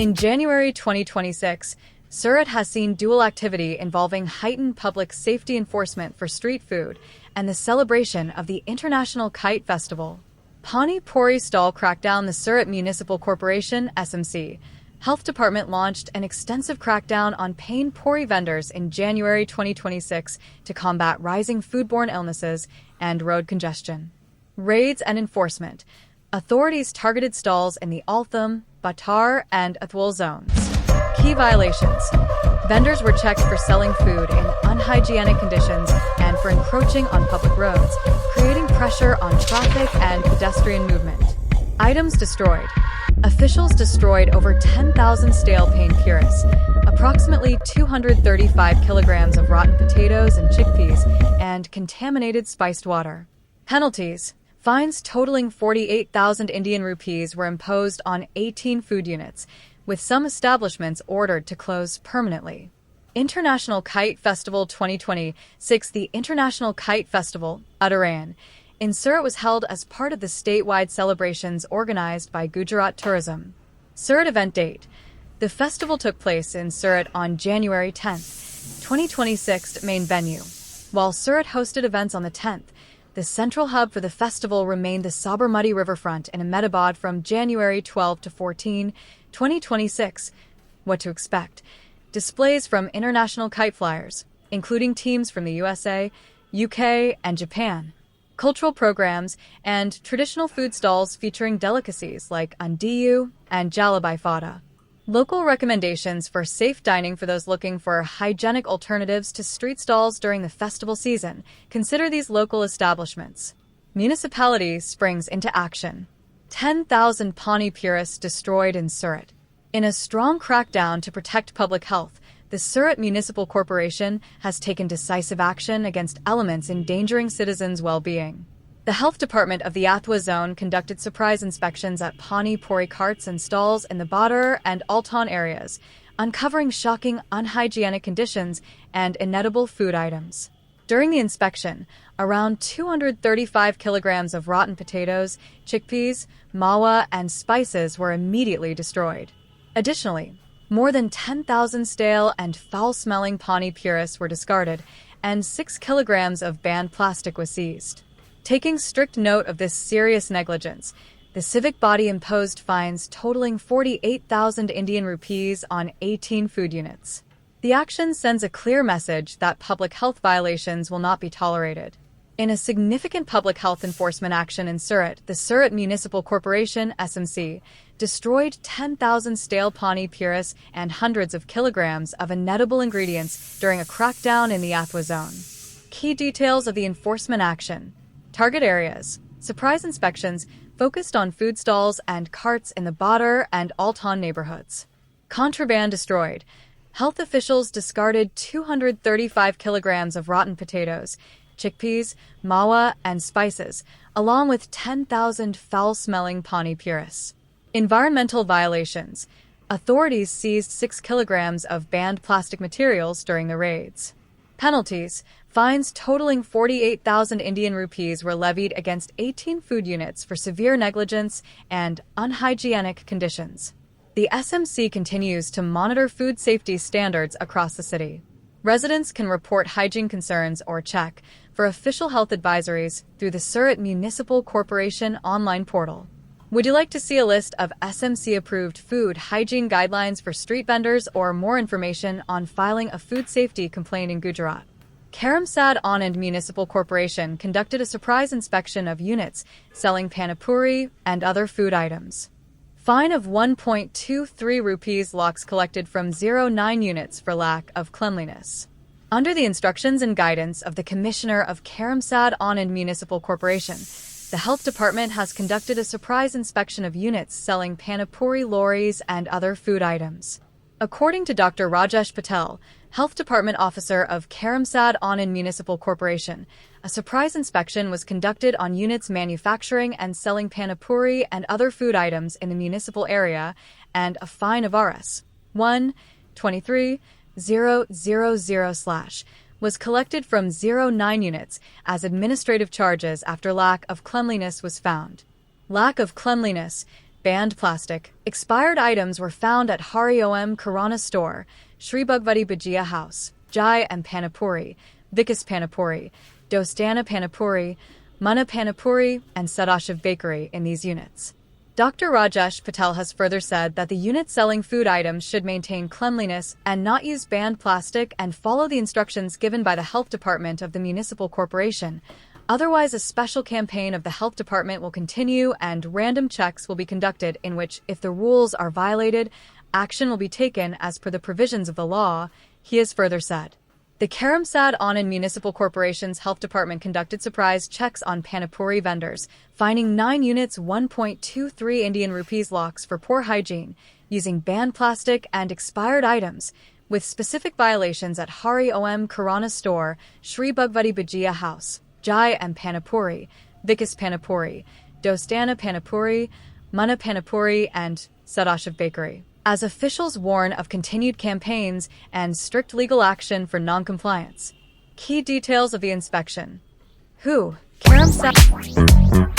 In January 2026, Surat has seen dual activity involving heightened public safety enforcement for street food and the celebration of the International Kite Festival. Panipuri stall crackdown. The Surat Municipal Corporation (SMC) Health Department launched an extensive crackdown on Panipuri vendors in January 2026 to combat rising foodborne illnesses and road congestion. Raids and enforcement. Authorities targeted stalls in the Altham, Batar, and Athwal zones. Key violations. Vendors were checked for selling food in unhygienic conditions and for encroaching on public roads, creating pressure on traffic and pedestrian movement. Items destroyed. Officials destroyed over 10,000 stale Panipuri, approximately 235 kilograms of rotten potatoes and chickpeas, and contaminated spiced water. Penalties. Fines totaling 48,000 Indian rupees were imposed on 18 food units, with some establishments ordered to close permanently. International Kite Festival 2026. The International Kite Festival, Uttarayan, in Surat was held as part of the statewide celebrations organized by Gujarat Tourism. Surat event date. The festival took place in Surat on January 10, 2026, main venue. While Surat hosted events on the 10th, the central hub for the festival remained the Sabarmati riverfront in Ahmedabad from January 12 to 14, 2026. What to expect? Displays from international kite flyers, including teams from the USA, UK, and Japan. Cultural programs and traditional food stalls featuring delicacies like undiyu and jalabai fada. Local recommendations for safe dining. For those looking for hygienic alternatives to street stalls during the festival season, consider these local establishments. Municipality springs into action. 10,000 Panipuri destroyed in Surat. In a strong crackdown to protect public health, the Surat Municipal Corporation has taken decisive action against elements endangering citizens' well-being. The Health Department of the Athwa zone conducted surprise inspections at Panipuri carts and stalls in the Badar and Altan areas, uncovering shocking unhygienic conditions and inedible food items. During the inspection, around 235 kilograms of rotten potatoes, chickpeas, mawa, and spices were immediately destroyed. Additionally, more than 10,000 stale and foul-smelling Panipuri were discarded, and 6 kilograms of banned plastic was seized. Taking strict note of this serious negligence, the civic body imposed fines totaling 48,000 Indian rupees on 18 food units. The action sends a clear message that public health violations will not be tolerated. In a significant public health enforcement action in Surat, the Surat Municipal Corporation (SMC) destroyed 10,000 stale Panipuri and hundreds of kilograms of inedible ingredients during a crackdown in the Athwa zone. Key details of the enforcement action. Target areas. Surprise inspections focused on food stalls and carts in the Badar and Altan neighborhoods. Contraband destroyed. Health officials discarded 235 kilograms of rotten potatoes, chickpeas, mawa, and spices, along with 10,000 foul-smelling Panipuri. Environmental violations. Authorities seized 6 kilograms of banned plastic materials during the raids. Penalties. Fines totaling 48,000 Indian rupees were levied against 18 food units for severe negligence and unhygienic conditions. The SMC continues to monitor food safety standards across the city. Residents can report hygiene concerns or check for official health advisories through the Surat Municipal Corporation online portal. Would you like to see a list of SMC-approved food hygiene guidelines for street vendors or more information on filing a food safety complaint in Gujarat? Karamsad Municipal Corporation conducted a surprise inspection of units selling Panipuri and other food items. Fine of 1.23 rupees lakhs collected from 09 units for lack of cleanliness. Under the instructions and guidance of the Commissioner of Karamsad Municipal Corporation, the Health Department has conducted a surprise inspection of units selling Panipuri lorries and other food items. According to Dr. Rajesh Patel, Health Department Officer of Karamsad Municipal Corporation, a surprise inspection was conducted on units manufacturing and selling Panipuri and other food items in the municipal area, and a fine of Rs. 1,23,000/ was collected from 09 units as administrative charges after lack of cleanliness was found. Lack of cleanliness. Banned plastic. Expired items were found at Hari Om Kirana Store, Shri Bhagavati Bhajia House, Jai and Panipuri, Vikas Panipuri, Dostana Panipuri, Mana Panipuri, and Sadashiv Bakery in these units. Dr. Rajesh Patel has further said that the units selling food items should maintain cleanliness and not use banned plastic and follow the instructions given by the Health Department of the Municipal Corporation. Otherwise, a special campaign of the Health Department will continue and random checks will be conducted in which, if the rules are violated, action will be taken as per the provisions of the law, he has further said. The Karamsad Municipal Corporation's Health Department conducted surprise checks on Panipuri vendors, finding 9 units 1.23 Indian rupees locks for poor hygiene, using banned plastic and expired items, with specific violations at Hari Om Kirana Store, Shri Bhagavati Bhajia House, Jai and Panipuri, Vikas Panipuri, Dostana Panipuri, Mana Panipuri, and Sadashiv Bakery. As officials warn of continued campaigns and strict legal action for non-compliance. Key details of the inspection. Who? Karamsad.